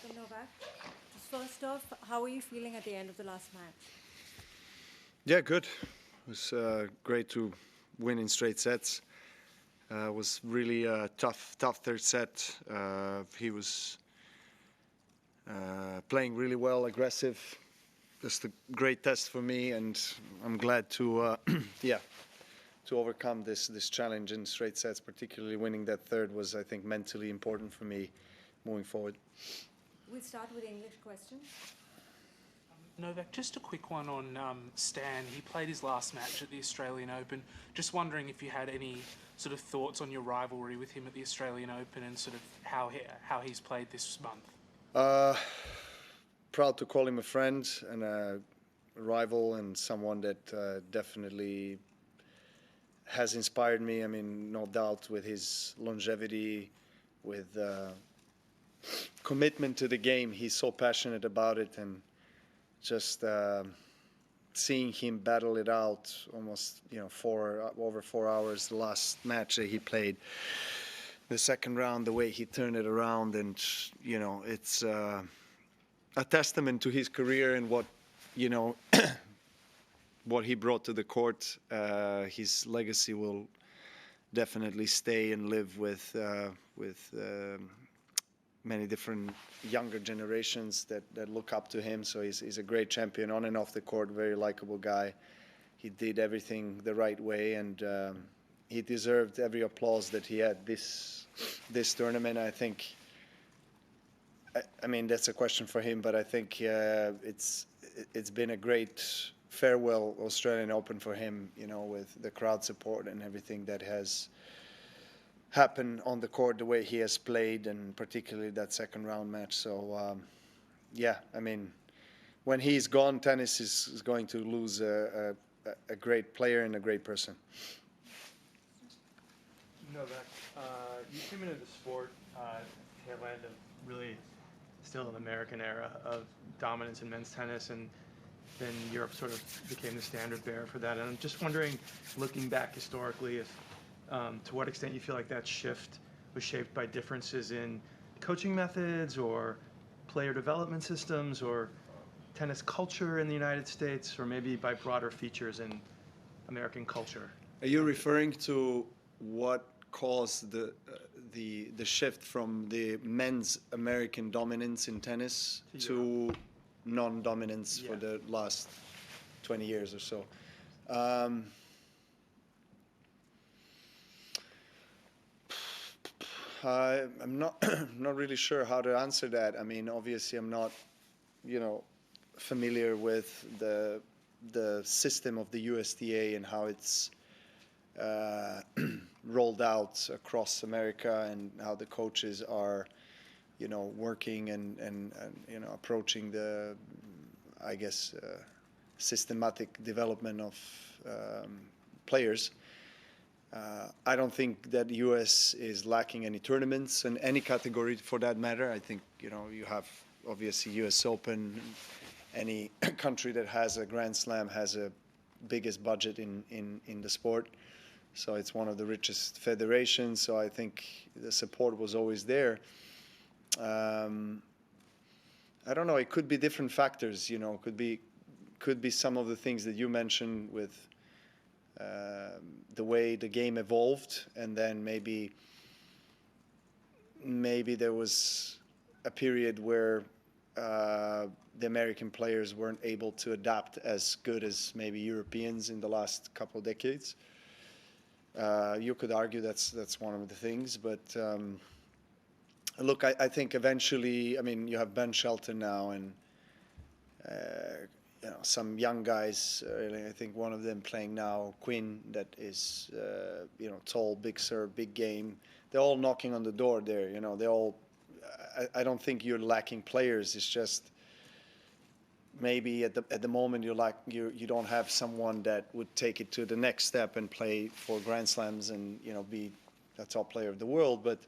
So Novak, just first off, how are you feeling at the end of the last match? Yeah, good. It was great to win in straight sets. It was really a tough third set. He was playing really well, aggressive. Just a great test for me, and I'm glad to to overcome this challenge in straight sets. Particularly winning that third was, I think, mentally important for me moving forward. We'll start with English questions. Novak, just a quick one on Stan. He played his last match at the Australian Open. Just wondering if you had any sort of thoughts on your rivalry with him at the Australian Open and sort of how he's played this month. Proud to call him a friend and a rival and someone that definitely has inspired me. I mean, no doubt with his longevity, with commitment to the game. He's so passionate about it, and just seeing him battle it out almost, over 4 hours, the last match that he played, the second round, the way he turned it around, and it's a testament to his career and what what he brought to the court. His legacy will definitely stay and live with many different younger generations that look up to him. So he's a great champion on and off the court, very likable guy. He did everything the right way, and he deserved every applause that he had this tournament. I think, I mean, that's a question for him, but I think it's been a great farewell Australian Open for him, with the crowd support and everything that has happened on the court, the way he has played, and particularly that second round match. So, I mean, when he's gone, tennis is going to lose a great player and a great person. Novak, you came into the sport tail end of really still an American era of dominance in men's tennis, and then Europe sort of became the standard bearer for that. And I'm just wondering, looking back historically, if to what extent you feel like that shift was shaped by differences in coaching methods or player development systems or tennis culture in the United States, or maybe by broader features in American culture. Are you referring to what caused the shift from the men's American dominance in tennis to non-dominance for the last 20 years or so? I'm not really sure how to answer that. I mean, obviously, I'm not, familiar with the system of the USTA and how it's rolled out across America, and how the coaches are, working and approaching the, I guess, systematic development of players. I don't think that U.S. is lacking any tournaments in any category for that matter. I think, you have obviously U.S. Open. Any country that has a Grand Slam has a biggest budget in the sport. So it's one of the richest federations. So I think the support was always there. I don't know. It could be different factors. Could be some of the things that you mentioned with the way the game evolved, and then maybe there was a period where the American players weren't able to adapt as good as maybe Europeans in the last couple of decades. You could argue that's one of the things, but look, I think eventually, I mean, you have Ben Shelton now, and some young guys. I think one of them playing now, Quinn, that is tall, big serve, big game. They're all knocking on the door there. They all. I don't think you're lacking players. It's just maybe at the moment you don't have someone that would take it to the next step and play for Grand Slams and be the top player of the world. But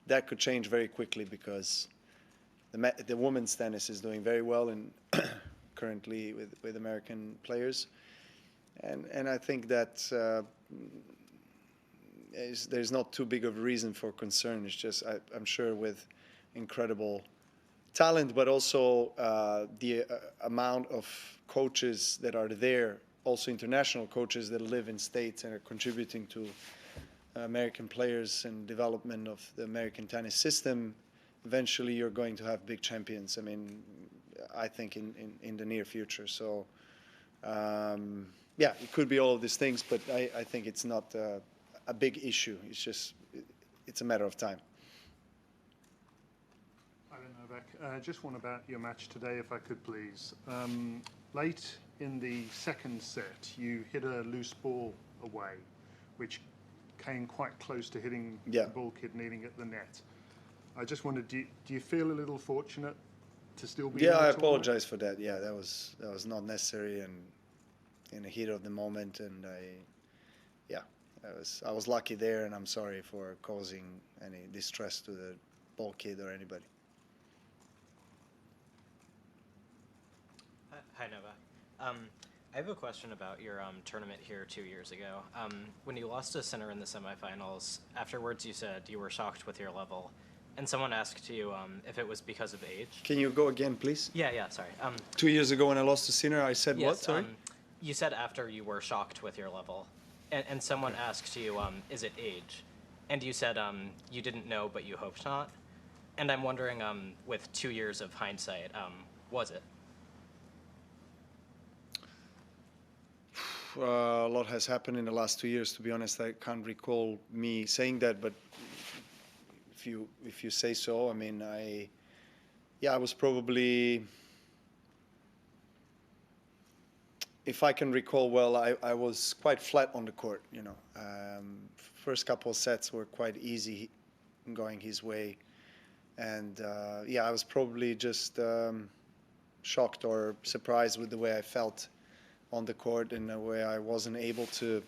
that could change very quickly, because the women's tennis is doing very well and currently with American players, and I think that there's not too big of a reason for concern. It's just I'm sure with incredible talent, but also the amount of coaches that are there, also international coaches that live in states and are contributing to American players and development of the American tennis system. Eventually you're going to have big champions. I mean, I think in the near future. So yeah, it could be all of these things, but I think it's not a big issue. It's just, it's a matter of time. Hi there, Novak. Just one about your match today, if I could please. Late in the second set, you hit a loose ball away, which came quite close to hitting the ball kid needing at the net. I just wondered, do you feel a little fortunate to still be? Yeah, I apologize for that. Yeah, that was not necessary and in the heat of the moment, and I was lucky there, and I'm sorry for causing any distress to the ball kid or anybody. Hi, Nova. I have a question about your tournament here 2 years ago. When you lost to Sinner in the semifinals, afterwards you said you were shocked with your level, and someone asked you if it was because of age. Can you go again, please? Yeah, sorry. 2 years ago when I lost to Sinner, I said yes, what? Sorry? You said after you were shocked with your level, and someone asked you, is it age? And you said you didn't know, but you hoped not. And I'm wondering, with 2 years of hindsight, was it? A lot has happened in the last 2 years. To be honest, I can't recall me saying that, but if you say so, I mean, I was probably, if I can recall well, I was quite flat on the court. You know, first couple of sets were quite easy, going his way, and I was probably just shocked or surprised with the way I felt on the court in a way I wasn't able to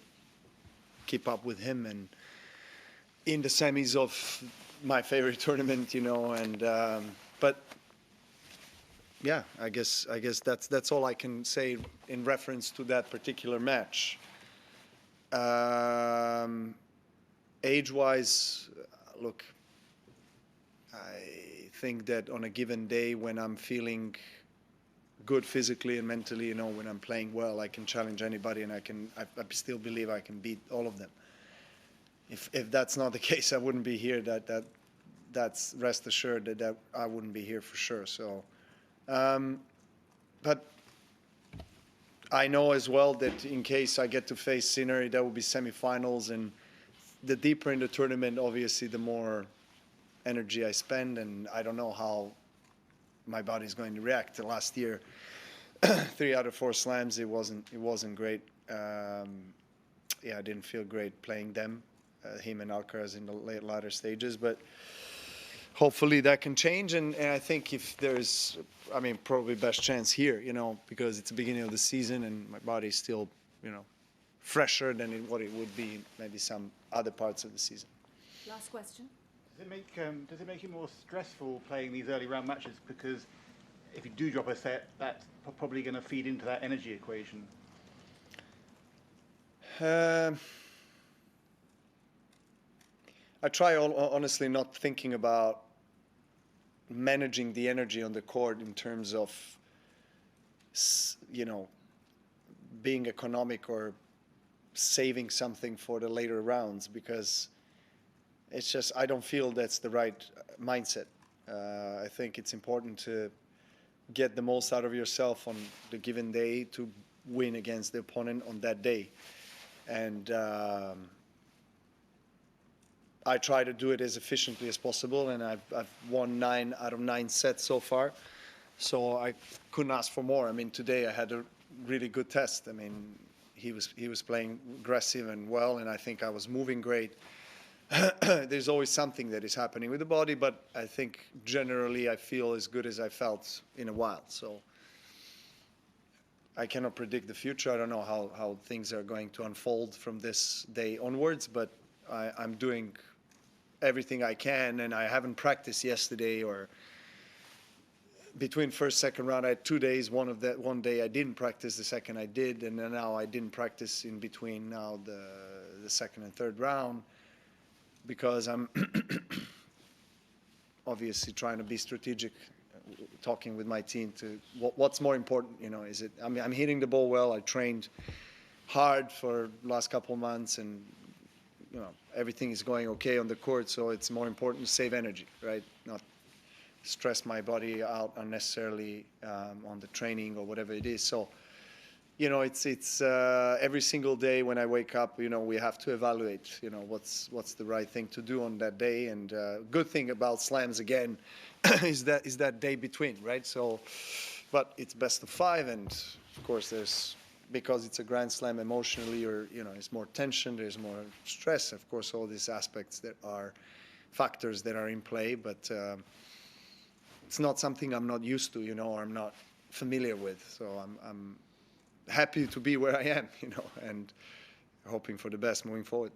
keep up with him, and in the semis of my favorite tournament, you know, and but yeah, I guess that's all I can say in reference to that particular match. Age-wise, look, I think that on a given day when I'm feeling good physically and mentally, you know, when I'm playing well, I can challenge anybody, and I still believe I can beat all of them. If that's not the case, I wouldn't be here. That's rest assured that I wouldn't be here for sure. So, but I know as well that in case I get to face Sinner, that will be semifinals, and the deeper in the tournament, obviously, the more energy I spend, and I don't know how my body's going to react. Last year, 3 out of 4 slams, it wasn't great. I didn't feel great playing them, him and Alcaraz in the latter stages, but hopefully that can change, and I think if there's, I mean, probably best chance here, you know, because it's the beginning of the season and my body's still, you know, fresher than what it would be maybe some other parts of the season. Last question. Does it make it more stressful playing these early round matches? Because if you do drop a set, that's probably going to feed into that energy equation. I try honestly not thinking about managing the energy on the court in terms of, you know, being economic or saving something for the later rounds, because it's just, I don't feel that's the right mindset. I think it's important to get the most out of yourself on the given day to win against the opponent on that day. And I try to do it as efficiently as possible, and I've won 9 out of 9 sets so far. So I couldn't ask for more. I mean, today I had a really good test. I mean, he was playing aggressive and well, and I think I was moving great. There's always something that is happening with the body, but I think generally I feel as good as I felt in a while. So I cannot predict the future. I don't know how things are going to unfold from this day onwards, but I'm doing everything I can, and I haven't practiced yesterday or between first, second round. I had 2 days. One day I didn't practice, the second I did, and then now I didn't practice in between now the second and third round, because I'm obviously trying to be strategic talking with my team to what's more important. Is it? I mean, I'm hitting the ball well. I trained hard for the last couple of months, and everything is going okay on the court. So it's more important to save energy, right? Not stress my body out unnecessarily on the training or whatever it is. So. It's every single day when I wake up, we have to evaluate, what's the right thing to do on that day. And good thing about slams again is that day between, right? So, but it's best of 5, and of course because it's a Grand Slam emotionally, or there's more tension, there's more stress. Of course, all these aspects that are factors that are in play, but it's not something I'm not used to, or I'm not familiar with. So I'm happy to be where I am, and hoping for the best moving forward.